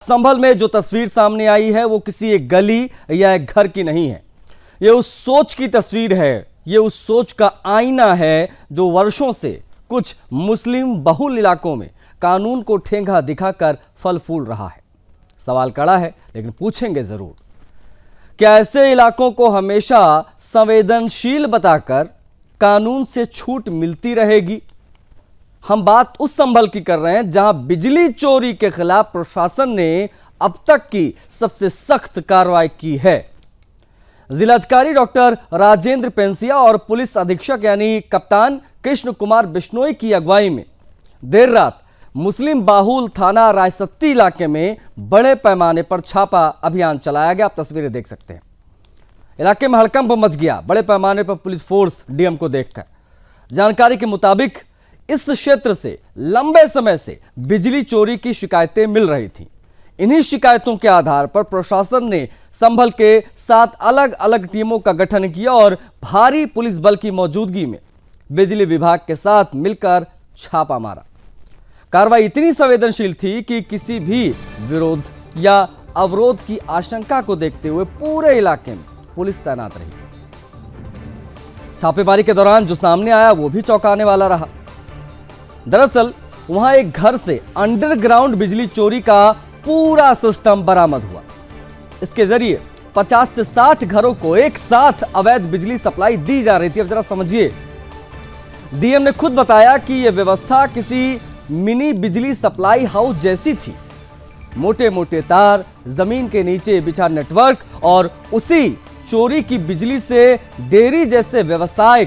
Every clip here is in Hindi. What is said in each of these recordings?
संभल में जो तस्वीर सामने आई है वो किसी एक गली या एक घर की नहीं है। ये उस सोच की तस्वीर है, ये उस सोच का आईना है जो वर्षों से कुछ मुस्लिम बहुल इलाकों में कानून को ठेंगा दिखाकर फल फूल रहा है। सवाल कड़ा है लेकिन पूछेंगे जरूर, क्या ऐसे इलाकों को हमेशा संवेदनशील बताकर कानून से छूट मिलती रहेगी? हम बात उस संभल की कर रहे हैं जहां बिजली चोरी के खिलाफ प्रशासन ने अब तक की सबसे सख्त कार्रवाई की है। जिलाधिकारी डॉक्टर राजेंद्र पेंसिया और पुलिस अधीक्षक यानी कप्तान कृष्ण कुमार बिश्नोई की अगुवाई में देर रात मुस्लिम बाहुल थाना रायसत्ती इलाके में बड़े पैमाने पर छापा अभियान चलाया गया। आप तस्वीरें देख सकते हैं। इलाके में हड़कंप मच गया बड़े पैमाने पर पुलिस फोर्स डीएम को देखकर। जानकारी के मुताबिक इस क्षेत्र से लंबे समय से बिजली चोरी की शिकायतें मिल रही थीं। इन्हीं शिकायतों के आधार पर प्रशासन ने संभल के 7 अलग अलग टीमों का गठन किया और भारी पुलिस बल की मौजूदगी में बिजली विभाग के साथ मिलकर छापा मारा। कार्रवाई इतनी संवेदनशील थी कि किसी भी विरोध या अवरोध की आशंका को देखते हुए पूरे इलाके में पुलिस तैनात रही। छापेमारी के दौरान जो सामने आया वो भी चौंकाने वाला रहा। दरअसल वहां एक घर से अंडरग्राउंड बिजली चोरी का पूरा सिस्टम बरामद हुआ। इसके जरिए 50 से 60 घरों को एक साथ अवैध बिजली सप्लाई दी जा रही थी। अब जरा समझिए, डीएम ने खुद बताया कि यह व्यवस्था किसी मिनी बिजली सप्लाई हाउस जैसी थी। मोटे मोटे तार, जमीन के नीचे बिछा नेटवर्क और उसी चोरी की बिजली से डेयरी जैसे व्यवसाय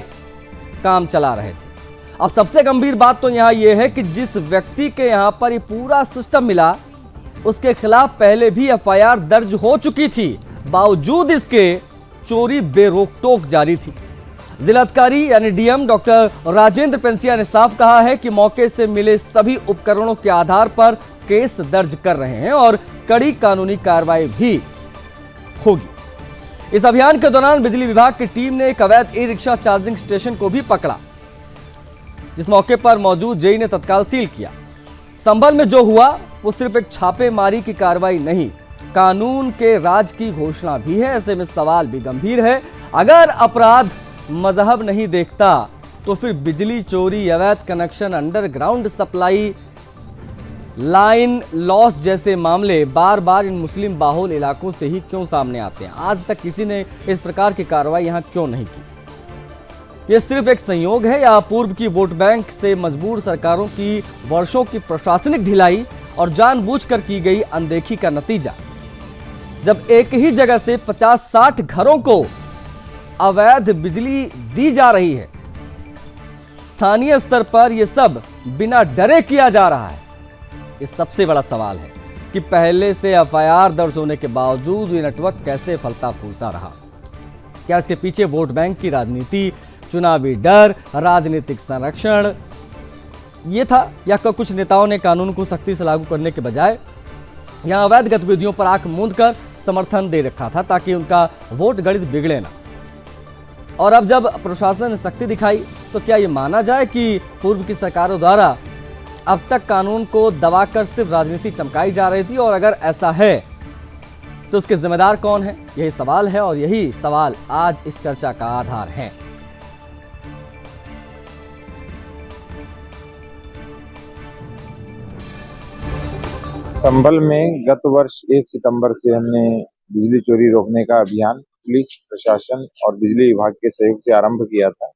काम चला रहे थे। अब सबसे गंभीर बात तो यहां यह है कि जिस व्यक्ति के यहां पर ये पूरा सिस्टम मिला उसके खिलाफ पहले भी एफआईआर दर्ज हो चुकी थी। बावजूद इसके चोरी बेरोक-टोक जारी थी। जिलाधिकारी यानी डीएम डॉक्टर राजेंद्र पेंसिया ने साफ कहा है कि मौके से मिले सभी उपकरणों के आधार पर केस दर्ज कर रहे हैं और कड़ी कानूनी कार्रवाई भी होगी। इस अभियान के दौरान बिजली विभाग की टीम ने एक अवैध ई रिक्शा चार्जिंग स्टेशन को भी पकड़ा, जिस मौके पर मौजूद जेई ने तत्काल सील किया। संभल में जो हुआ वो सिर्फ एक छापेमारी की कार्रवाई नहीं, कानून के राज की घोषणा भी है। ऐसे में सवाल भी गंभीर है, अगर अपराध मजहब नहीं देखता तो फिर बिजली चोरी, अवैध connection, underground supply, line loss जैसे मामले बार बार इन मुस्लिम बाहुल इलाकों से ही क्यों सामने आते हैं? आज तक किसी ने इस प्रकार की कार्रवाई यहां क्यों नहीं की? यह सिर्फ एक संयोग है या पूर्व की वोट बैंक से मजबूर सरकारों की वर्षों की प्रशासनिक ढिलाई और जानबूझकर की गई अनदेखी का नतीजा? जब एक ही जगह से 50-60 घरों को अवैध बिजली दी जा रही है, स्थानीय स्तर पर यह सब बिना डरे किया जा रहा है, ये सबसे बड़ा सवाल है कि पहले से एफआईआर दर्ज होने के बावजूद ये नेटवर्क कैसे फलता फूलता रहा? क्या इसके पीछे वोट बैंक की राजनीति, चुनावी डर, राजनीतिक संरक्षण ये था, या कुछ नेताओं ने कानून को सख्ती से लागू करने के बजाय यहां अवैध गतिविधियों पर आंख मूंद कर समर्थन दे रखा था ताकि उनका वोट गणित बिगड़े ना? और अब जब प्रशासन ने सख्ती दिखाई तो क्या यह माना जाए कि पूर्व की सरकारों द्वारा अब तक कानून को दबाकर सिर्फ राजनीति चमकाई जा रही थी? और अगर ऐसा है तो उसके जिम्मेदार कौन है? यही सवाल है और यही सवाल आज इस चर्चा का आधार है। संभल में गत वर्ष 1 सितंबर से हमने बिजली चोरी रोकने का अभियान पुलिस प्रशासन और बिजली विभाग के सहयोग से आरंभ किया था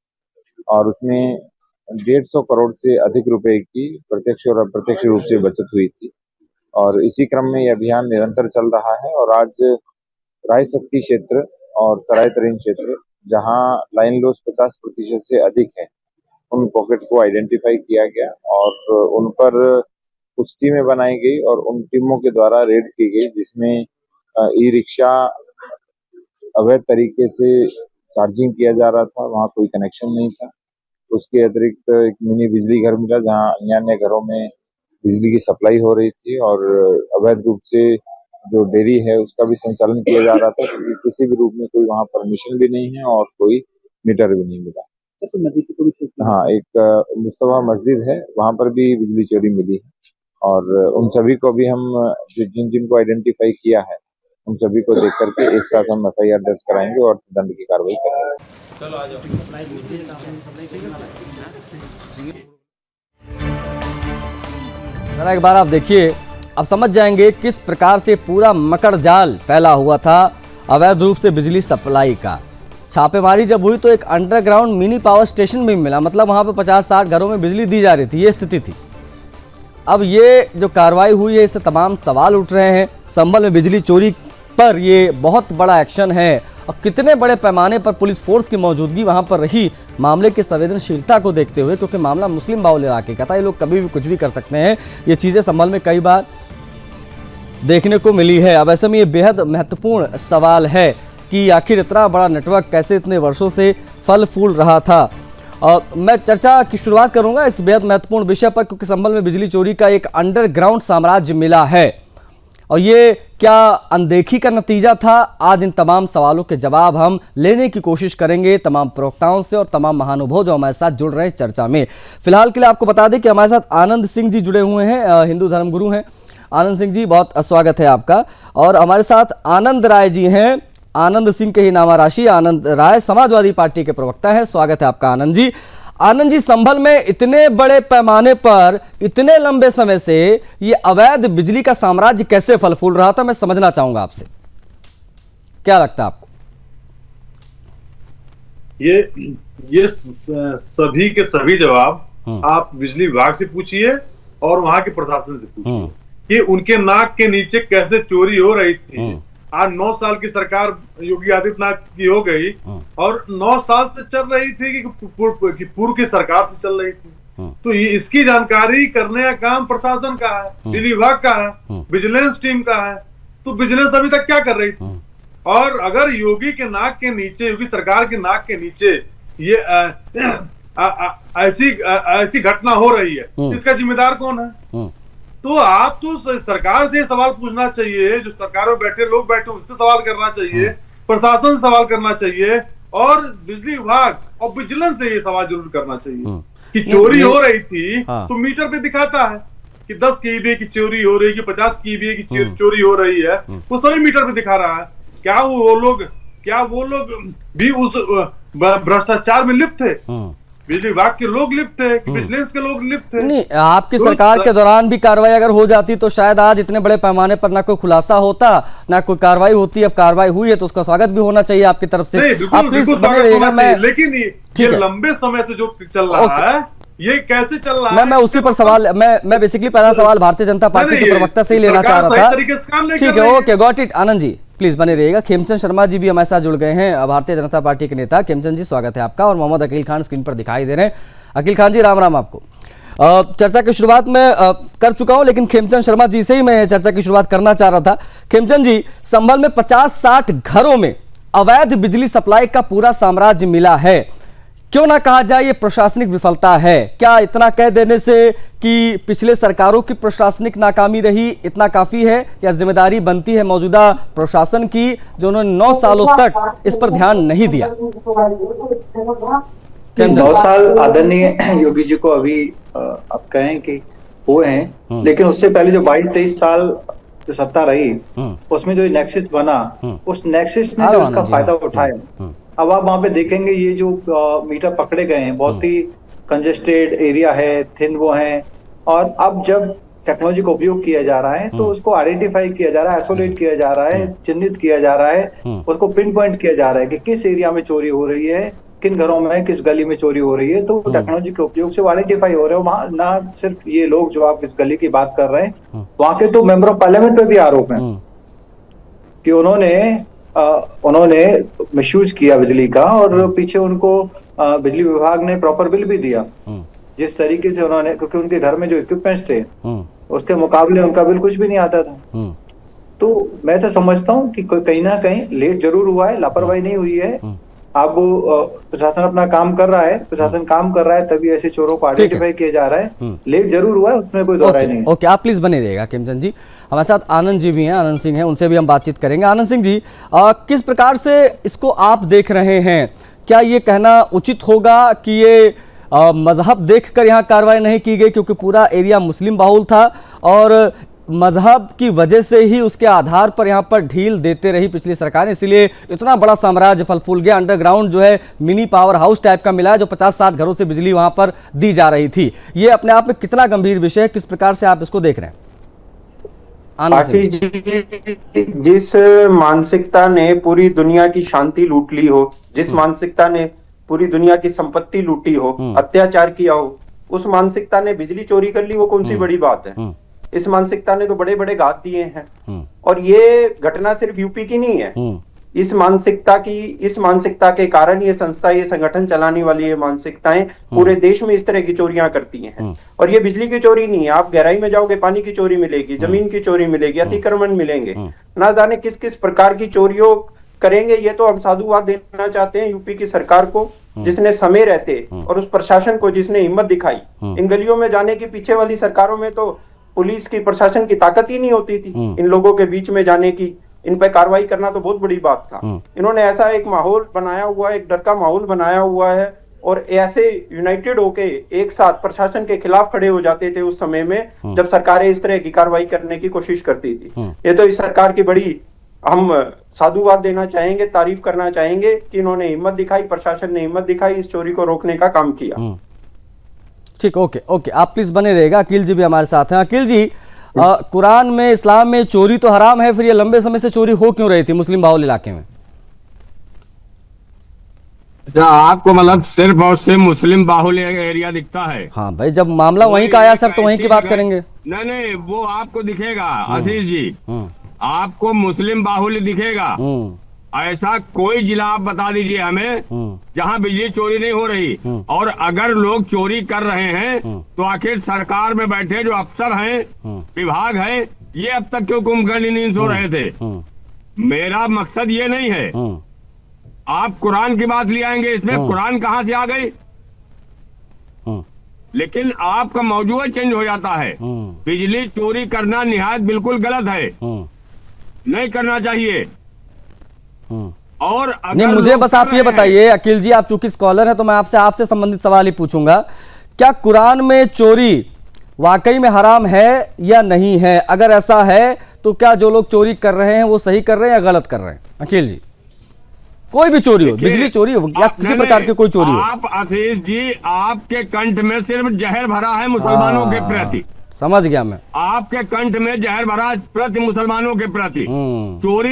और उसमें 150 करोड़ से अधिक रुपए की प्रत्यक्ष और अप्रत्यक्ष रूप से बचत हुई थी। और इसी क्रम में यह अभियान निरंतर चल रहा है और आज रायसत्ती क्षेत्र और सराय तरेन क्षेत्र, जहां लाइन लॉस 50% से अधिक है, उन पॉकेट को आइडेंटिफाई किया गया और उन पर कुछ टीमें बनाई गई और उन टीमों के द्वारा रेड की गई, जिसमें ई रिक्शा अवैध तरीके से चार्जिंग किया जा रहा था, वहां कोई कनेक्शन नहीं था। उसके अतिरिक्त एक मिनी बिजली घर मिला जहां अन्य घरों में बिजली की सप्लाई हो रही थी और अवैध रूप से जो डेयरी है उसका भी संचालन किया जा रहा था, क्योंकि किसी भी रूप में कोई वहां परमिशन भी नहीं है और कोई मीटर भी नहीं मिला। हाँ, एक मुस्तफा मस्जिद है, वहां पर भी बिजली चोरी मिली है। और उन सभी को भी हम जिनको आइडेंटिफाई किया है उन सभी को देख करके एक साथ हम FIR दर्ज कराएंगे और दंड की कार्रवाई करेंगे। जरा एक बार आप देखिए, अब समझ जाएंगे किस प्रकार से पूरा मकर जाल फैला हुआ था अवैध रूप से बिजली सप्लाई का। छापेमारी जब हुई तो एक अंडरग्राउंड मिनी पावर स्टेशन भी मिला, मतलब वहां पे 50-60 घरों में बिजली दी जा रही थी, ये स्थिति थी। अब ये जो कार्रवाई हुई है इससे तमाम सवाल उठ रहे हैं। संभल में बिजली चोरी पर ये बहुत बड़ा एक्शन है और कितने बड़े पैमाने पर पुलिस फोर्स की मौजूदगी वहां पर रही मामले की संवेदनशीलता को देखते हुए, क्योंकि मामला मुस्लिम बाहुल इलाके का था। ये लोग कभी भी कुछ भी कर सकते हैं। ये चीज़ें संभल में कई बार देखने को मिली है। अब ऐसे में ये बेहद महत्वपूर्ण सवाल है कि आखिर इतना बड़ा नेटवर्क कैसे इतने वर्षों से फल फूल रहा था। और मैं चर्चा की शुरुआत करूंगा इस बेहद महत्वपूर्ण विषय पर, क्योंकि संभल में बिजली चोरी का एक अंडरग्राउंड साम्राज्य मिला है और ये क्या अनदेखी का नतीजा था। आज इन तमाम सवालों के जवाब हम लेने की कोशिश करेंगे तमाम प्रवक्ताओं से और तमाम महानुभाव जो हमारे साथ जुड़ रहे हैं चर्चा में। फिलहाल के लिए आपको बता दें कि हमारे साथ आनंद सिंह जी जुड़े हुए हैं, हिंदू धर्मगुरु हैं। आनंद सिंह जी, बहुत स्वागत है आपका। और हमारे साथ आनंद राय जी हैं, आनंद सिंह के ही नामा राशि आनंद राय, समाजवादी पार्टी के प्रवक्ता हैं। स्वागत है आपका आनंद जी। आनंद जी, संभल में इतने बड़े पैमाने पर इतने लंबे समय से ये अवैध बिजली का साम्राज्य कैसे फल फूल रहा था, मैं समझना चाहूंगा आपसे, क्या लगता है आपको? ये सभी के सभी जवाब आप बिजली विभाग से पूछिए और वहां के प्रशासन से पूछिए कि उनके नाक के नीचे कैसे चोरी हो रही थी। आज 9 साल की सरकार योगी आदित्यनाथ की हो गई और 9 साल से चल रही थी कि पूर्व की सरकार से चल रही थी। तो ये इसकी जानकारी करने का काम प्रशासन का है, बिजली विभाग का है, विजिलेंस टीम का है। तो विजिलेंस अभी तक क्या कर रही थी? और अगर योगी के नाक के नीचे, योगी सरकार के नाक के नीचे ये ऐसी घटना हो रही है, इसका जिम्मेदार कौन है? तो आप तो सरकार से सवाल पूछना चाहिए, जो सरकार में बैठे लोग बैठे उनसे सवाल करना चाहिए, प्रशासन से सवाल करना चाहिए और बिजली विभाग और विजिलेंस से ये सवाल जरूर करना चाहिए कि चोरी हो रही थी तो मीटर पे दिखाता है कि 10 kVA की चोरी हो रही है, कि 50 kVA की चोरी हो रही है, वो सभी मीटर पे दिखा रहा है। क्या वो लोग भी उस भ्रष्टाचार में लिप्त थे? बिजली विभाग के लोग लिप्त थे कि विजिलेंस के लोग लिप्त थे? नहीं, आपकी सरकार के दौरान भी कार्रवाई अगर हो जाती तो शायद आज इतने बड़े पैमाने पर ना कोई खुलासा होता ना कोई कार्रवाई होती। अब कार्रवाई हुई है तो उसका स्वागत भी होना चाहिए आपकी तरफ से। आप प्लीज बने रहिएगा। लेकिन ये लंबे समय से जो चल रहा है, ये कैसे चल रहा है? मैं उसी पर सवाल, मैं बेसिकली पहला सवाल भारतीय जनता पार्टी के प्रवक्ता से ही लेना चाह रहा था। ठीक है, okay, got it. Anand ji please बने रहिएगा। खेमचंद शर्मा जी भी हमारे साथ जुड़ गए हैं, भारतीय जनता पार्टी के नेता। खेमचंद जी, स्वागत है आपका। और मोहम्मद अकील खान स्क्रीन पर दिखाई दे रहे हैं। अकील खान जी, राम राम आपको। चर्चा की शुरुआत में कर चुका हूं, लेकिन खेमचंद शर्मा जी से ही मैं चर्चा की शुरुआत करना चाह रहा था। खेमचंद जी, संभल में 50-60 घरों में अवैध बिजली सप्लाई का पूरा साम्राज्य मिला है। क्यों ना कहा जाए ये प्रशासनिक विफलता है? क्या इतना कह देने से कि पिछले सरकारों की प्रशासनिक नाकामी रही इतना काफी है, या जिम्मेदारी बनती है मौजूदा प्रशासन की जो उन्होंने 9 सालों तक इस पर ध्यान नहीं दिया? 9 साल आदरणीय योगी जी को अभी आप कहें कि हुए हैं, लेकिन उससे पहले जो 22-23 साल जो सत्ता रही उसमें जो नेक्सस बना, उस नेक्सस ने जो उसका फायदा उठाया। अब आप वहां पे देखेंगे ये जो मीटर पकड़े गए हैं, बहुत ही कंजेस्टेड एरिया है, थिन वो है। और अब जब टेक्नोलॉजी का उपयोग किया जा रहा है तो उसको आइडेंटिफाई किया जा रहा है, आइसोलेट किया जा रहा है, चिन्हित किया जा रहा है, उसको पिन पॉइंट किया जा रहा है कि किस एरिया में चोरी हो रही है, किन घरों में, किस गली में चोरी हो रही है। तो टेक्नोलॉजी के उपयोग से वो आइडेंटिफाई हो रहे हैं। वहां ना सिर्फ ये लोग जो आप इस गली की बात कर रहे हैं, वहां के तो मेंबर ऑफ पार्लियामेंट पे भी आरोप है कि उन्होंने मिसयूज किया बिजली का और पीछे उनको बिजली विभाग ने प्रॉपर बिल भी दिया जिस तरीके से उन्होंने, क्योंकि उनके घर में जो इक्विपमेंट्स थे उसके मुकाबले उनका बिल कुछ भी नहीं आता था। तो मैं तो समझता हूँ कि कहीं ना कहीं लेट जरूर हुआ है, लापरवाही नहीं हुई है। अब प्रशासन अपना काम कर रहा है, प्रशासन काम कर रहा है, तभी ऐसे चोरों को आइडेंटिफाई किया जा रहा है। लेट जरूर हुआ है, उसमें कोई दो राय नहीं है। ओके, आप प्लीज बने रहिएगा। खेमचंद जी, हमारे साथ आनंद जी भी हैं, आनंद सिंह हैं, उनसे भी हम बातचीत करेंगे। आनंद सिंह जी, किस प्रकार से इसको आप देख रहे हैं? क्या ये कहना उचित होगा कि ये मजहब देखकर यहाँ कार्रवाई नहीं की गई क्योंकि पूरा एरिया मुस्लिम बाहुल था और मजहब की वजह से ही उसके आधार पर यहाँ पर ढील देते रही पिछली सरकार, इसलिए इतना बड़ा साम्राज्य फल फूल गया। अंडरग्राउंड जो है मिनी पावर हाउस टाइप का मिला है जो 50-60 घरों से बिजली वहां पर दी जा रही थी। ये अपने आप में कितना गंभीर विषय है, किस प्रकार से आप इसको देख रहे हैं? जिस मानसिकता ने पूरी दुनिया की शांति लूट ली हो, जिस मानसिकता ने पूरी दुनिया की संपत्ति लूटी हो, अत्याचार किया हो, उस मानसिकता ने बिजली चोरी कर ली, वो कौन सी बड़ी बात है? इस मानसिकता ने तो बड़े बड़े घात दिए हैं। और ये घटना सिर्फ यूपी की नहीं है। इस मानसिकता के कारण ये संस्था, ये संगठन चलाने वाली ये मानसिकताएं पूरे देश में इस तरह की चोरियां करती हैं। और ये बिजली की चोरी नहीं है, आप गहराई में जाओगे पानी की चोरी मिलेगी, जमीन की चोरी मिलेगी, अतिक्रमण मिलेंगे, ना जाने किस किस प्रकार की चोरियों करेंगे। ये तो हम साधुवाद देना चाहते हैं यूपी की सरकार को, जिसने समय रहते और उस प्रशासन को जिसने हिम्मत दिखाई। इन गलियों में जाने की पीछे वाली सरकारों में तो पुलिस की, प्रशासन की ताकत ही नहीं होती थी इन लोगों के बीच में जाने की, इन पे कार्रवाई करना तो बहुत बड़ी बात था। इन्होंने ऐसा एक माहौल बनाया हुआ है, एक डर का माहौल बनाया हुआ है और ऐसे यूनाइटेड होके एक साथ प्रशासन के खिलाफ खड़े हो जाते थे उस समय में जब सरकारें इस तरह की कार्रवाई करने की कोशिश करती थी। ये तो इस सरकार की बड़ी हम साधुवाद देना चाहेंगे, तारीफ करना चाहेंगे कि इन्होंने हिम्मत दिखाई, प्रशासन ने हिम्मत दिखाई, इस चोरी को रोकने का काम किया। ठीक, ओके, आप प्लीज बने रहेगा। अकील जी भी हमारे साथ हैं। अकील जी, कुरान में, इस्लाम में चोरी तो हराम है, फिर ये लंबे समय से चोरी हो क्यों रही थी मुस्लिम बाहुल इलाके में? आपको मतलब सिर्फ और सिर्फ मुस्लिम बाहुल एरिया दिखता है? हाँ भाई, जब मामला वहीं का आया सर तो वहीं की बात करेंगे। नहीं, वो आपको दिखेगा आशीष जी, आपको मुस्लिम बाहुल्य दिखेगा। ऐसा कोई जिला आप बता दीजिए हमें जहां बिजली चोरी नहीं हो रही। और अगर लोग चोरी कर रहे हैं तो आखिर सरकार में बैठे जो अफसर हैं, विभाग है, ये अब तक क्यों कुंभकर्ण नींद सो रहे थे? मेरा मकसद ये नहीं है। आप कुरान की बात ले आएंगे इसमें, कुरान कहां से आ गई? लेकिन आपका मौजूदा चेंज हो जाता है। बिजली चोरी करना निहायत बिल्कुल गलत है, नहीं करना चाहिए। और नहीं, मुझे बस आप ये बताइए अकील जी, आप चूंकि स्कॉलर हैं तो मैं आपसे संबंधित सवाल ही पूछूंगा, क्या कुरान में चोरी वाकई में हराम है या नहीं है? अगर ऐसा है तो क्या जो लोग चोरी कर रहे हैं वो सही कर रहे हैं या गलत कर रहे हैं? अकील जी, कोई भी चोरी हो, बिजली चोरी हो या किसी प्रकार की कोई चोरी हो। आप आशीष जी, आपके कंठ में सिर्फ जहर भरा है मुसलमानों के प्रति। समझ गया मैं। आपके कंठ में जहर भरा प्रति मुसलमानों के प्रति।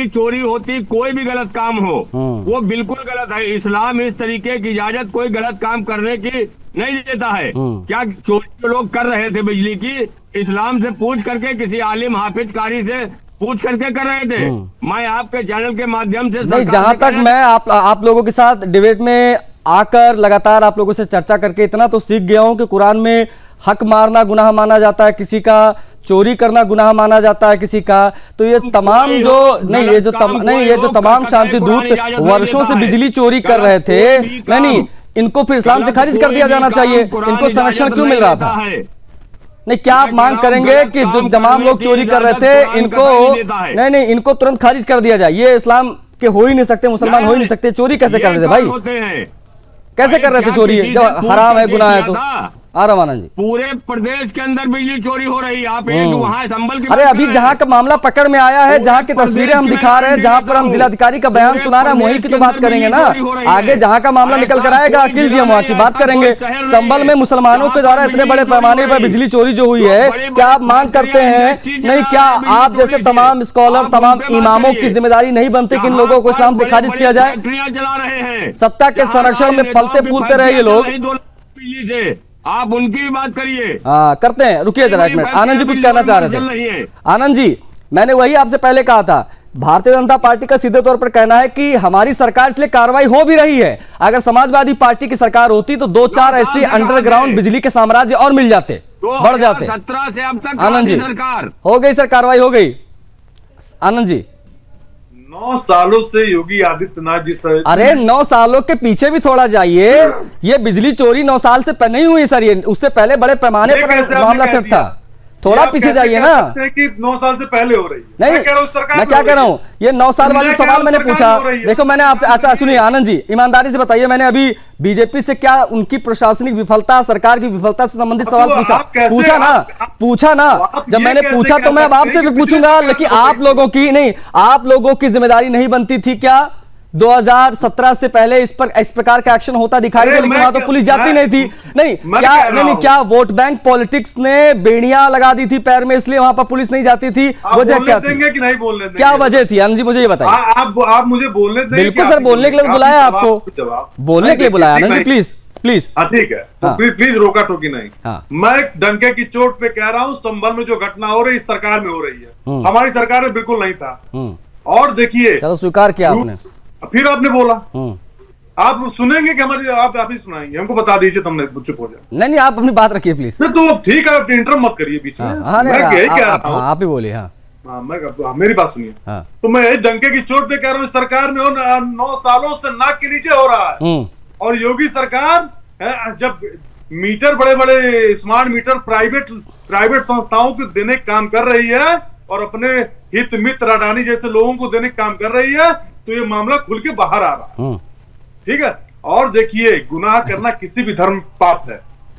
चोरी होती, कोई भी गलत काम हो वो बिल्कुल गलत है। इस्लाम इस तरीके की इजाजत कोई गलत काम करने की नहीं देता है। क्या चोरी जो लोग कर रहे थे बिजली की, इस्लाम से पूछ करके, किसी आलिम हाफिज कारी से पूछ करके कर रहे थे? मैं आपके चैनल के माध्यम से नहीं, जहां तक मैं आप लोगों के साथ डिबेट में आकर लगातार आप लोगों से चर्चा करके इतना तो सीख गया हूं कि कुरान में हक मारना गुनाह माना जाता है किसी का, चोरी करना गुनाह माना जाता है किसी का। तो ये तमाम जो ये जो तमाम शांति दूत वर्षों से बिजली चोरी कर रहे थे, नहीं, इनको फिर इस्लाम से खारिज कर दिया जाना चाहिए। इनको संरक्षण क्यों मिल रहा था? नहीं, क्या आप मांग करेंगे कि जो तमाम लोग चोरी कर रहे थे इनको, नहीं, इनको तुरंत खारिज कर दिया जाए? ये इस्लाम के हो ही नहीं सकते, मुसलमान हो ही नहीं सकते। चोरी कैसे कर रहे थे भाई? कैसे कर रहे थे चोरी? जब हराम है, गुनाह है तो। आनंद जी, पूरे प्रदेश के अंदर बिजली चोरी हो रही है। आप एक वहां संभल की, अरे अभी जहां का मामला पकड़ में आया है, जहां की तस्वीरें हम दिखा रहे हैं, जहां पर हम जिलाधिकारी का बयान सुना रहे हैं, वहीं की तो बात करेंगे ना। आगे जहां का मामला निकल कर आएगा अकील जी, हम वहां की बात करेंगे। संभल में मुसलमानों के द्वारा इतने बड़े पैमाने पर बिजली चोरी जो हुई है, क्या आप मांग करते हैं, नहीं, क्या आप जैसे तमाम स्कॉलर, तमाम इमामों की जिम्मेदारी नहीं बनती कि इन लोगों को इस्लाम से खारिज किया जाए? चला रहे हैं, सत्ता के संरक्षण में पलते फूलते रहे ये लोग। बिजली से आप उनकी भी बात करिए। करते हैं, रुकिए जरा एक मिनट। आनंद जी कुछ कहना चाह रहे थे। आनंद जी, मैंने वही आपसे पहले कहा था, भारतीय जनता पार्टी का सीधे तौर पर कहना है कि हमारी सरकार इसलिए कार्रवाई हो भी रही है। अगर समाजवादी पार्टी की सरकार होती तो 2-4 ऐसे अंडरग्राउंड बिजली के साम्राज्य और मिल जाते, बढ़ जाते। 2017 से अब तक आनंद जी, सरकार हो गई सर, कार्रवाई हो गई। आनंद जी, 9 सालों से योगी आदित्यनाथ जी सर, अरे 9 सालों के पीछे भी थोड़ा जाइए। ये बिजली चोरी 9 साल से नहीं हुई सर, ये उससे पहले बड़े पैमाने पर मामला सेट था। थोड़ा आप पीछे कैसे जाइए कह ना। सकते हैं कि 9 साल से पहले हो रही है? नहीं मैं कह रहा हूँ सरकार मैं में क्या हो कह रहा रही हूँ, ये 9 साल वाले मैं सवाल कह मैंने रहा हूँ पूछा। सरकार में हो रही है। देखो मैंने आपसे, अच्छा सुनिए आनंद जी, ईमानदारी से बताइए, मैंने अभी बीजेपी से क्या उनकी प्रशासनिक विफलता, सरकार की विफलता से संबंधित सवाल तो पूछा? आप कैसे- पूछा ना, आप- पूछा ना। आप जब ये मैंने कैसे पूछा कह तो मैं अब सकते आपसे हैं भी कि पूछूंगा, पिछले लेकिन सरकार आप लोगों की नहीं, आप लोगों की जिम्मेदारी नहीं बनती थी क्या 2017 से पहले इस प्रकार का एक्शन होता दिखाई दे? अरे लेकिन मैं वहां तो क्या- पुलिस जाती मैं- नहीं थी। नहीं मैं क्या, कह रहा नहीं हूं। क्या वोट बैंक पॉलिटिक्स ने बेड़ियां लगा दी थी पैर में, इसलिए वहां पर पुलिस नहीं जाती थी? आप वजह बोलने क्या थी? देंगे कि नहीं बोलने देंगे? क्या वजह थी आनंद जी, मुझे ये बताइए। आप मुझे बोलने देंगे? बिल्कुल कि सर, आप ही बोलने के लिए बोलेंगे? बुलाया आप ही आपको, जवाब बोलने के लिए बुलाया ठीक आनंद जी, नहीं। Please please. हाँ ठीक है, तो हाँ। प्लीज रोका टोकी नहीं। हाँ। मैं डंके की चोट पे कह रहा हूँ, संभल में जो घटना हो रही है इस सरकार में हो रही है, हमारी सरकार में बिल्कुल नहीं था। और देखिए, चलो स्वीकार किया आपने। फिर आपने बोला, आप सुनेंगे कि हमारी, आप ही सुनाएंगे? हमको बता दीजिए, तुमने चुप हो जाए। नहीं आप अपनी बात रखिए प्लीज। नहीं तो ठीक है, आप इंटरप्ट मत करिए बीच में। हाँ मैं यही कह रहा हूँ, आप ही बोलिए। हाँ मेरी बात सुनिए। हाँ। तो मैं यही डंके की चोट पे कह रहा हूँ, सरकार में 9 सालों से नाक के नीचे हो रहा है। और योगी सरकार जब मीटर, बड़े बड़े स्मार्ट मीटर प्राइवेट संस्थाओं को देने का काम कर रही है और अपने हित मित्र अडानी जैसे लोगों को देने का काम कर रही है, तो ये मामला खुल के बाहर आ रहा है। ठीक है। और देखिए, गुनाह करना किसी भी धर्म पाप है,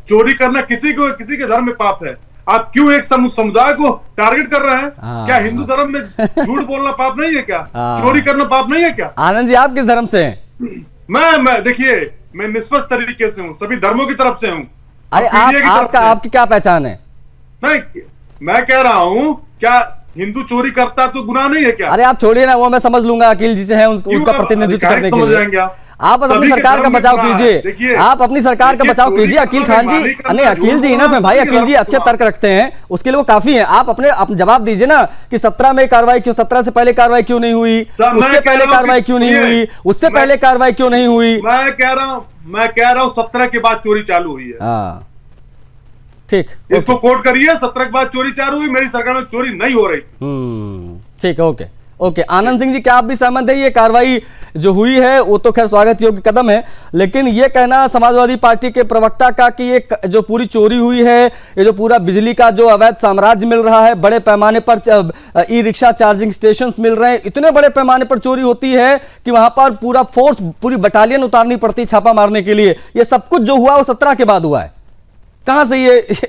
चोरी करना किसी के धर्म में पाप है। आप क्यों एक समुदाय को टारगेट कर रहे हैं? क्या हिंदू धर्म में झूठ बोलना पाप नहीं है क्या? चोरी करना पाप नहीं है क्या? आनंद जी, आप किस धर्म से हैं? मैं देखिए, मैं निष्पक्ष तरीके से हूँ, सभी धर्मों की तरफ से हूँ। अरे आपकी क्या पहचान है? मैं कह रहा हूँ, क्या हिंदू चोरी करता तो गुनाह नहीं है क्या? अरे आप छोड़िए ना, वो मैं समझ लूंगा, अकील जी से है उसका प्रतिनिधित्व करने के लिए। आप बस अपनी सरकार का बचाव कीजिए, आप अपनी सरकार का बचाव कीजिए। अकील खान जी, नहीं अकील जी इनफ है भाई, अकील जी अच्छे तर्क रखते हैं, उसके लिए वो काफी है। आप अपने जवाब दीजिए ना कि 17 में कार्रवाई क्यों, 17 से पहले कार्रवाई क्यों नहीं हुई, उससे पहले कार्रवाई क्यों नहीं हुई, उससे पहले कार्रवाई क्यों नहीं हुई? मैं कह रहा हूँ 17 के बाद चोरी चालू हुई है। हाँ ठीक, इसको कोट करिए, 17 के बाद चोरी चालू हुई, मेरी सरकार में चोरी नहीं हो रही। ठीक है, ओके। आनंद सिंह जी, क्या आप भी सहमत है ये कार्रवाई जो हुई है वो तो खैर स्वागत योग्य कदम है, लेकिन ये कहना समाजवादी पार्टी के प्रवक्ता का कि ये जो पूरी चोरी हुई है, ये जो पूरा बिजली का जो अवैध साम्राज्य मिल रहा है, बड़े पैमाने पर ई रिक्शा चार्जिंग स्टेशन मिल रहे हैं, इतने बड़े पैमाने पर चोरी होती है कि वहां पर पूरा फोर्स, पूरी बटालियन उतारनी पड़ती है छापा मारने के लिए। ये सब कुछ जो हुआ वो 17 के बाद हुआ है। कहां से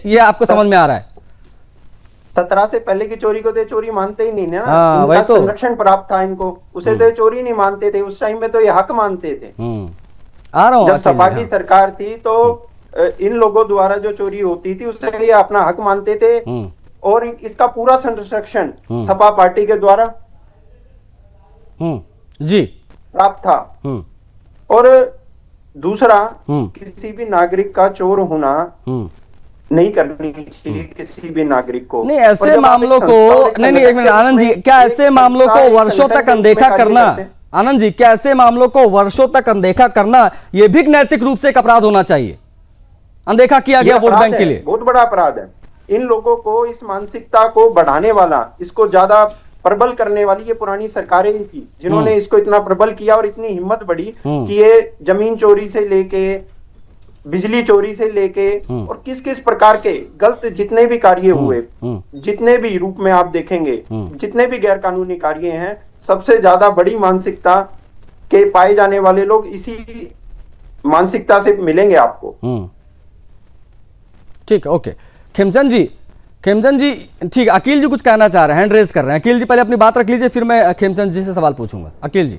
ये आपको समझ में आ रहा है? 17 से पहले की चोरी को तो चोरी मानते ही नहीं ना। हाँ, इनका तो संरक्षण प्राप्त था इनको, उसे तो ये चोरी नहीं मानते थे। उस टाइम में तो ये हक मानते थे। आ रहा हूं, जब सपा की सरकार थी तो इन लोगों द्वारा जो चोरी होती थी उससे ये अपना हक मानते थे, और इसका पूरा संरक्षण सपा पार्टी के द्वारा जी प्राप्त था। और दूसरा, किसी भी नागरिक का चोर होना नहीं करनी चाहिए किसी भी नागरिक को। नहीं ऐसे मामलों को, नहीं एक मिनट आनंद जी, क्या ऐसे मामलों को वर्षों तक अनदेखा करना, आनंद जी क्या ऐसे मामलों को वर्षों तक अनदेखा करना ये भी नैतिक रूप से एक अपराध होना चाहिए? अनदेखा किया गया वोट बैंक के लिए, बहुत बड़ा अपराध है। इन लोगों को, इस मानसिकता को बढ़ाने वाला, इसको ज्यादा प्रबल करने वाली ये पुरानी सरकारें ही थी जिन्होंने इसको इतना प्रबल किया और इतनी हिम्मत बढ़ी कि ये जमीन चोरी से लेके, बिजली चोरी से लेके और किस किस प्रकार के गलत जितने भी कार्य हुए, जितने भी रूप में आप देखेंगे, जितने भी गैर कानूनी कार्य हैं, सबसे ज्यादा बड़ी मानसिकता के पाए जाने वाले लोग इसी मानसिकता से मिलेंगे आपको। ठीक है, ओके। खेमचंद जी ठीक, अकील जी कुछ कहना चाह रहे हैं, हैंड रेज कर रहे हैं। अकील जी पहले अपनी बात रख लीजिए, फिर मैं खेमचंद जी से सवाल पूछूंगा। अकील जी।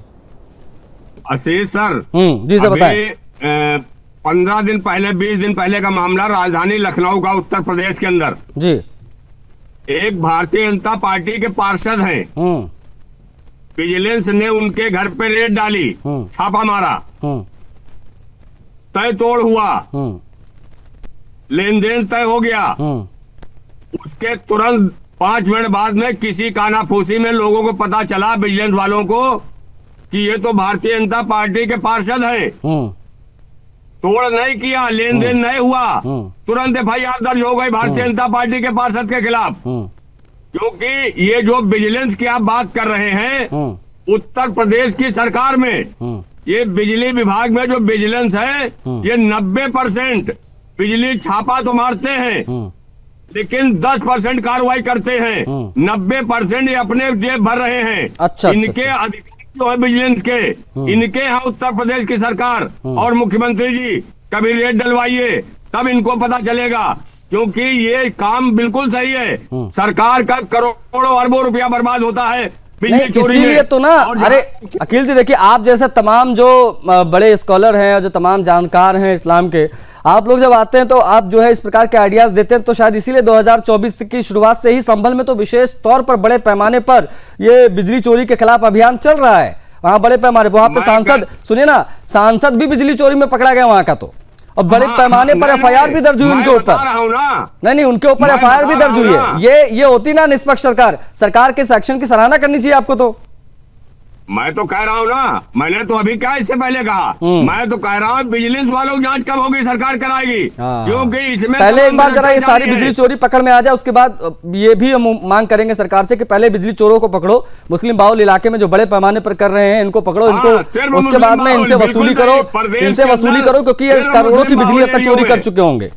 आशीष सर, जी सर बताएं। 15 दिन पहले, 20 दिन पहले का मामला राजधानी लखनऊ का, उत्तर प्रदेश के अंदर जी। एक भारतीय जनता पार्टी के पार्षद हैं, विजिलेंस ने उनके घर पे रेड डाली, छापा मारा, तय तोड़ हुआ, लेन देन तय हो गया। उसके तुरंत 5 मिनट बाद में किसी कानाफूसी में लोगों को पता चला, विजिलेंस वालों को, कि ये तो भारतीय जनता पार्टी के पार्षद हैं। तोड़ नहीं किया, लेन देन नहीं हुआ, तुरंत FIR दर्ज हो गई भारतीय जनता पार्टी के पार्षद के खिलाफ। क्योंकि ये जो विजिलेंस की आप बात कर रहे हैं, उत्तर प्रदेश की सरकार में ये बिजली विभाग में जो विजिलेंस है, ये 90% बिजली छापा तो मारते हैं, लेकिन 10% कार्रवाई करते हैं, 90% ये अपने जेब भर रहे हैं। अच्छा, इनके अधिकारी जो है विजिलेंस के, इनके यहाँ उत्तर प्रदेश की सरकार और मुख्यमंत्री जी कभी रेड डलवाइए, तब इनको पता चलेगा। क्योंकि ये काम बिल्कुल सही है, सरकार का करोड़ों अरबों रुपया बर्बाद होता है नहीं, इसीलिए तो ना। अरे अकील जी देखिए, आप जैसे तमाम जो बड़े स्कॉलर हैं और जो तमाम जानकार हैं इस्लाम के, आप लोग जब आते हैं तो आप जो है इस प्रकार के आइडियाज देते हैं, तो शायद इसीलिए 2024 की शुरुआत से ही संभल में तो विशेष तौर पर बड़े पैमाने पर ये बिजली चोरी के खिलाफ अभियान चल रहा है। वहां बड़े पैमाने पर, वहां पे सांसद, सुनिए ना, सांसद भी बिजली चोरी में पकड़ा गया वहां का, तो और बड़े पैमाने पर एफआईआर भी दर्ज हुई उनके ऊपर। नहीं, उनके ऊपर एफआईआर भी दर्ज हुई है। ये होती ना निष्पक्ष सरकार के एक्शन की सराहना करनी चाहिए आपको। तो मैं तो कह रहा हूँ ना, मैंने तो अभी क्या इससे पहले कहा, मैं तो कह रहा हूँ विजिलेंस वालों की जांच कब होगी, सरकार कराएगी। क्योंकि इसमें पहले एक बार जरा ये सारी बिजली चोरी पकड़ में आ जाए, उसके बाद ये भी हम मांग करेंगे सरकार से कि पहले बिजली चोरों को पकड़ो, मुस्लिम बाहुल इलाके में जो बड़े पैमाने पर कर रहे हैं इनको पकड़ो, इनको उसके बाद में इनसे वसूली करो, क्योंकि ये करोड़ों की बिजली अब तक चोरी कर चुके होंगे।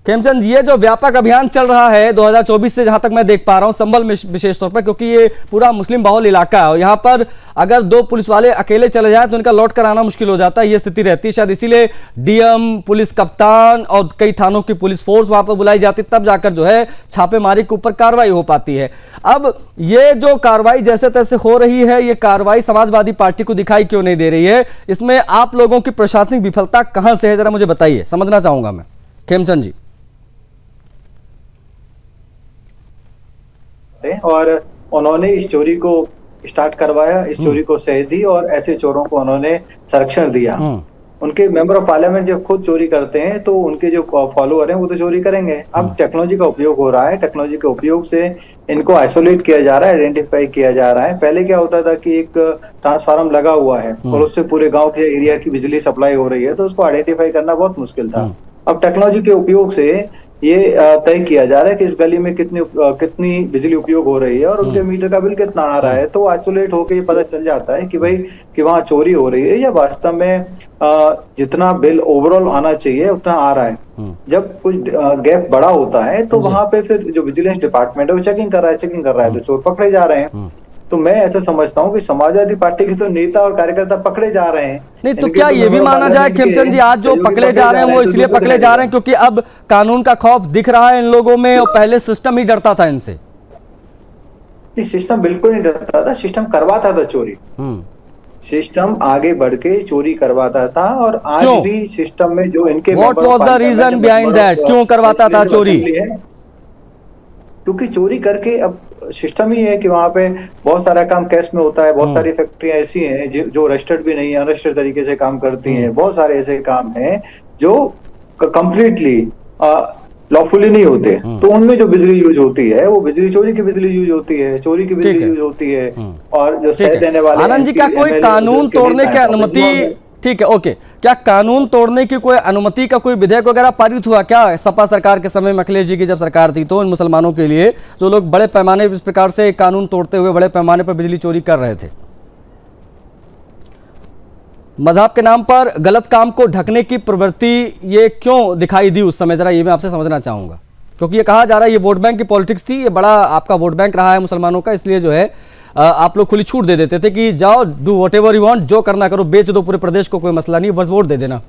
खेमचंद, ये जो व्यापक अभियान चल रहा है 2024 से, जहां तक मैं देख पा रहा हूं संभल में विशेष तौर पर, क्योंकि ये पूरा मुस्लिम बाहुल इलाका है और यहाँ पर अगर 2 पुलिस वाले अकेले चले जाएं तो इनका लौट कर आना मुश्किल हो जाता है, ये स्थिति रहती है। शायद इसीलिए डीएम, पुलिस कप्तान और कई थानों की पुलिस फोर्स वहां पर बुलाई जाती, तब जाकर जो है छापेमारी के ऊपर कार्रवाई हो पाती है। अब ये जो कार्रवाई जैसे तैसे हो रही है, ये कार्रवाई समाजवादी पार्टी को दिखाई क्यों नहीं दे रही है? इसमें आप लोगों की प्रशासनिक विफलता कहां से है, जरा मुझे बताइए, समझना चाहूंगा मैं। खेमचंद जी। और उन्होंने इस चोरी को स्टार्ट करवाया, इस चोरी को सह दी और ऐसे चोरों को उन्होंने संरक्षण दिया। उनके मेंबर ऑफ पार्लियामेंट जब खुद चोरी करते हैं तो उनके जो फॉलोअर हैं वो तो चोरी करेंगे। अब टेक्नोलॉजी का उपयोग हो रहा है, टेक्नोलॉजी के उपयोग से इनको आइसोलेट किया जा रहा है, आइडेंटिफाई किया जा रहा है। पहले क्या होता था कि एक ट्रांसफार्मर लगा हुआ है और उससे पूरे गांव के एरिया की बिजली सप्लाई हो रही है, तो उसको आइडेंटिफाई करना बहुत मुश्किल था। अब टेक्नोलॉजी के उपयोग से ये तय किया जा रहा है कि इस गली में कितनी बिजली उपयोग हो रही है और उनके मीटर का बिल कितना आ रहा है, तो आइसोलेट होकर ये पता चल जाता है कि भाई कि वहाँ चोरी हो रही है या वास्तव में जितना बिल ओवरऑल आना चाहिए उतना आ रहा है। जब कुछ गैप बड़ा होता है तो वहां पे फिर जो विजिलेंस डिपार्टमेंट है वो चेकिंग कर रहा है तो चोर पकड़े जा रहे हैं। तो मैं ऐसा समझता हूँ कि समाजवादी पार्टी के तो नेता और कार्यकर्ता पकड़े जा रहे हैं। नहीं तो क्या ये भी माना जाए खेमचंद जी, आज जो पकड़े जा रहे हैं वो इसलिए पकड़े जा रहे हैं क्योंकि अब कानून का खौफ दिख रहा है इन लोगों में, और पहले सिस्टम ही डरता था इनसे? सिस्टम बिल्कुल नहीं डरता था, सिस्टम करवाता था चोरी। सिस्टम आगे बढ़ के चोरी करवाता था और आज भी सिस्टम में जो इनके what was the reason behind that, क्यों करवाता था चोरी? क्योंकि चोरी करके अब सिस्टम ही है कि वहां पे बहुत सारा काम कैश में होता है, बहुत सारी फैक्ट्रियां ऐसी हैं जो रजिस्टर्ड भी नहीं है, अनरजिस्टर्ड तरीके से काम करती हैं, बहुत सारे ऐसे काम हैं जो कंप्लीटली लॉफुली नहीं होते, तो उनमें जो बिजली यूज होती है वो बिजली चोरी की बिजली यूज होती है, चोरी की बिजली यूज होती है। और जो सह देने वाले आनंद जी, क्या कोई कानून तोड़ने की अनुमति, ठीक है ओके, क्या कानून तोड़ने की कोई अनुमति का कोई विधेयक वगैरह पारित हुआ क्या सपा सरकार के समय में, अखिलेश जी की जब सरकार थी, तो इन मुसलमानों के लिए जो लोग बड़े पैमाने इस प्रकार से कानून तोड़ते हुए बड़े पैमाने पर बिजली चोरी कर रहे थे? मजहब के नाम पर गलत काम को ढकने की प्रवृत्ति ये क्यों दिखाई दी उस समय, जरा ये मैं आपसे समझना चाहूंगा। क्योंकि ये कहा जा रहा है ये वोट बैंक की पॉलिटिक्स थी, ये बड़ा आपका वोट बैंक रहा है मुसलमानों का, इसलिए जो है आप लोग खुली छूट दे देते थे कि जाओ डू व्हाटएवर यू वांट, जो करना करो, बेच दो पूरे प्रदेश को, कोई मसला नहीं, बस वोट दे देना।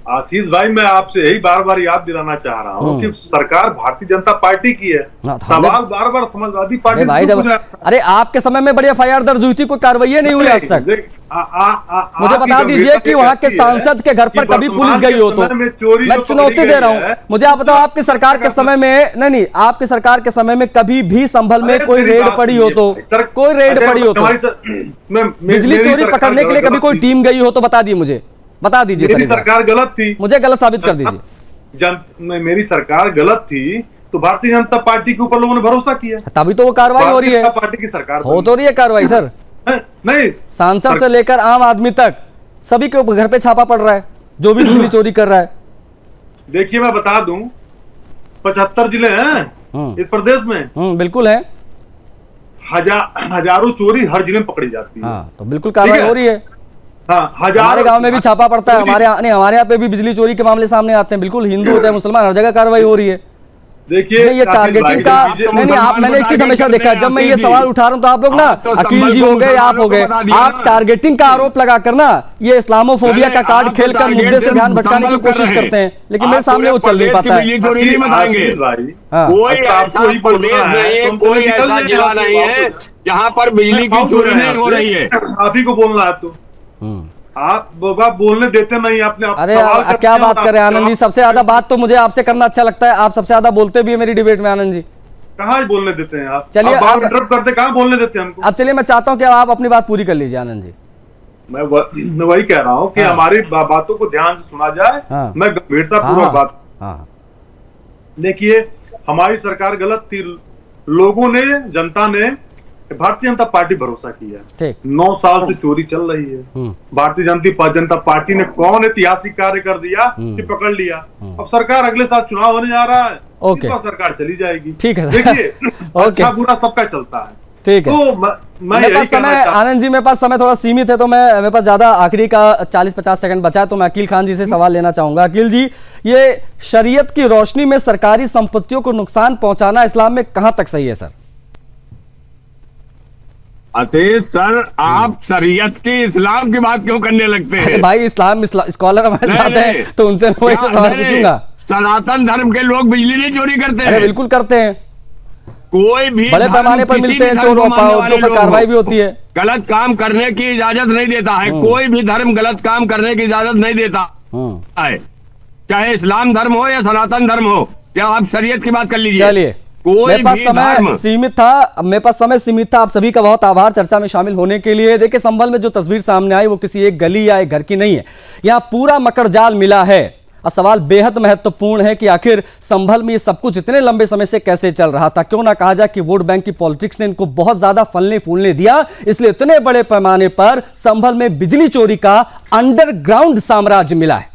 आशीष भाई, मैं आपसे यही बार बार याद दिलाना चाह रहा हूँ कि सरकार भारतीय जनता पार्टी की है, सवाल बार बार समाजवादी पार्टी भाई अरे आपके समय में बड़ी एफआईआर दर्ज हुई थी, कोई कार्रवाई नहीं हुई आज तक। मुझे बता दीजिए कि वहाँ के सांसद के घर पर कभी पुलिस गई हो? तो मैं चुनौती दे रहा हूँ, मुझे आप बताओ आपकी सरकार के समय में, नहीं आपकी सरकार के समय में कभी भी संभल में कोई रेड पड़ी हो? तो कोई रेड पड़ी हो तो बिजली चोरी पकड़ने के लिए कभी कोई टीम गई हो तो बता दी, मुझे बता दीजिए। मेरी सरकार गलत थी, मुझे गलत साबित कर दीजिए। मेरी सरकार गलत थी तो भारतीय जनता पार्टी के ऊपर लोगों ने भरोसा किया, तभी तो वो कार्रवाई हो रही है, पार्टी की सरकार हो तो रही है कार्रवाई सर। नहीं, सांसद से लेकर आम आदमी तक सभी के घर पे छापा पड़ रहा है जो भी बिजली चोरी कर रहा है। देखिए मैं बता दूं, 75 जिले हैं इस प्रदेश में। बिल्कुल है, हजारों चोरी हर जिले में पकड़ी जाती है। तो बिल्कुल कार्रवाई हो रही है। हाँ, हजार हमारे गांव में भी छापा पड़ता है, हमारे यहाँ पे भी बिजली चोरी के मामले सामने आते हैं। बिल्कुल, हिंदू हो चाहे मुसलमान, हर जगह कार्रवाई हो रही है। देखिए ये टारगेटिंग का नहीं, आप, मैंने एक चीज हमेशा देखा है, जब मैं ये सवाल उठा रहा हूं तो आप लोग ना, अकील जी हो गए, आप हो गए, आप टारगेटिंग का आरोप लगा कर ना ये इस्लामोफोबिया का कार्ड खेलकर मुद्दे से ध्यान भटकाने की कोशिश करते हैं, लेकिन मेरे सामने वो चल नहीं पाता है। कोई ऐसा प्रदेश नहीं है, कोई ऐसा जिला नहीं है जहाँ पर बिजली की चोरी नहीं हो रही है। आप ही को बोलना है तो आप बोलने देते नहीं अपने। अरे क्या बात कर रहे हैं आनंद जी, सबसे ज्यादा बात तो मुझे आपसे करना अच्छा लगता है, आप सबसे ज्यादा बोलते भी है मेरी डिबेट में आनंद जी। कहाँ बोलने देते हैं आप? चलिए आप इंटरप्ट करते, कहाँ बोलने देते हैं हमको? अब चलिए मैं चाहता हूँ कि आप अपनी बात पूरी कर लीजिए आनंद जी। मैं वही कह रहा हूँ कि हमारी बातों को ध्यान से सुना जाए। मैं गंभीरता पूर्वक बात, देखिए हमारी सरकार गलत थी, लोगों ने, जनता ने भारतीय जनता पार्टी भरोसा किया। 9 साल से चोरी चल रही है। भारतीय जनता पार्टी ने कौन ऐतिहासिक कार्य कर दिया कि पकड़ लिया। अब सरकार, अगले साल चुनाव होने जा रहा है, सरकार चली जाएगी। ठीक है, देखिए अच्छा बुरा सबका चलता है। ठीक है, तो मैं यही समय, आनंद जी मेरे पास समय थोड़ा सीमित है, तो मेरे पास ज्यादा आखिरी का 40-50 सेकंड बचा है, तो मैं अकील खान जी से सवाल लेना चाहूंगा। अकील जी, ये शरीयत की रोशनी में सरकारी संपत्तियों को नुकसान पहुंचाना इस्लाम में कहां तक सही है सर? असीज सर, आप शरीयत की, इस्लाम की बात क्यों करने लगते हैं? भाई इस्लाम स्कॉलर हमारे साथ हैं, तो उनसे मैं तो सवाल पूछूंगा। सनातन धर्म के लोग बिजली नहीं चोरी करते हैं? बिल्कुल करते हैं, कोई भी बड़े पैमाने पर मिलते हैं चोरों पर, कार्रवाई भी होती है। गलत काम करने की इजाजत नहीं देता है, कोई भी धर्म गलत काम करने की इजाजत नहीं देता है, चाहे इस्लाम धर्म हो या सनातन धर्म हो। क्या आप शरीयत की बात कर लीजिए। चलिए, मेरे पास समय सीमित था, आप सभी का बहुत आभार चर्चा में शामिल होने के लिए। देखिए, संभल में जो तस्वीर सामने आई वो किसी एक गली या एक घर की नहीं है, यहाँ पूरा मकड़जाल मिला है। और सवाल बेहद महत्वपूर्ण है कि आखिर संभल में ये सब कुछ इतने लंबे समय से कैसे चल रहा था। क्यों ना कहा जाए कि वोट बैंक की पॉलिटिक्स ने इनको बहुत ज्यादा फलने फूलने दिया, इसलिए इतने बड़े पैमाने पर संभल में बिजली चोरी का अंडरग्राउंड साम्राज्य मिला है।